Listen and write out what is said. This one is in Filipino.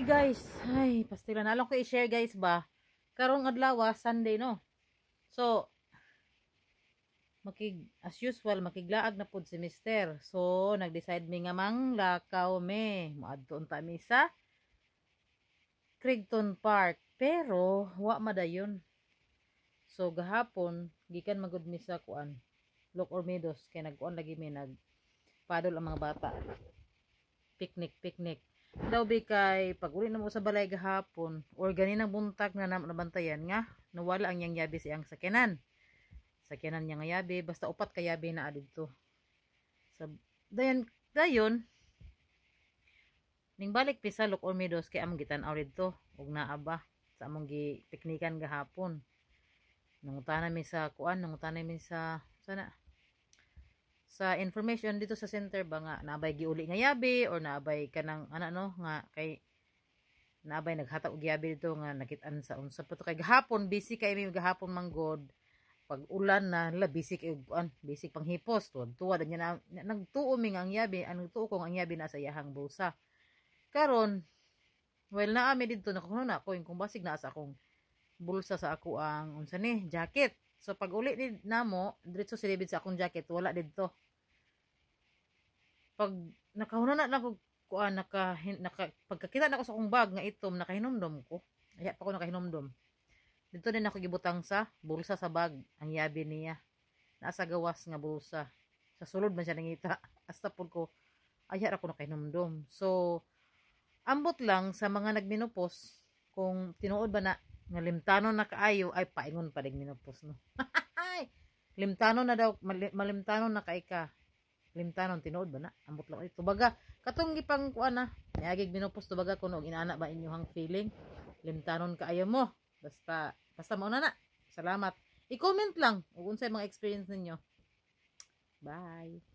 Guys, ay, pastila na lang ko i-share guys ba. Karong adlaw, Sunday no. So, as usual, makiglaag na pud si Mister. So, nag-decide mi nga mang lakaw me. Moadton ta mi sa Crigton Park. Pero, wa madayon. So, gahapon, gikan magud mi sa kuan. Look Ormedos, kay nagkuan lagi mi nagpadol ang mga bata. Picnic. Daw kay pag uli na mo sa balay gahapon or ganinang buntag na nabantayan nga nawala ang yang yabi sa iyang sakyanan niya nga yabi basta upat ka yabi na adto sa dayon ning balik pisa Look Ormedos kay among gitan-aw didto ug naaba sa among gipiknikan gahapon nangutana mi sa kuan sana sa information dito sa center ba nga naabay giuli nga yabi or naabay kanang nga kay naabay naghatag og yabi dito nga nakit-an sa unsa pa to kay gahapon busy kay mi gahapon manggod pag ulan na busy kay busy panghipos tuwad niya na nagtuo mi nga ang yabi nagtuo ko nga ang yabi na sa iyahang bulsa karon na ami dito nakuno na ko kung basig na sa akong bulsa sa ako ang unsa ni jacket. So pag uli ni namo diretso si David sa akong jacket wala didto. Pag nakahuna na ako kuan pagkakita na ako sa akong bag nga itom nakahinomdom ko. Aya pa ko nakahinomdom. Dito din ako gibutang sa bulsa sa bag ang yabi niya. Nasa gawas nga bulsa. Sa sulod man siya nangita. Hasta pud ko aya ra ko nakahinomdom. So ambot lang sa mga nagminupos kung tinuod ba na nga limtanon na kaayo ay paingon pa dig minupos no. Limtanon na daw malimtanon na kay ka. Limtanon tinuod ba na ambot lang ito baga katong gipang kuan na niagig minupos to baga kuno inaana ba inyong feeling limtanon kaayo mo basta mao na. Salamat. I-comment lang ug unsay mga experience ninyo. Bye.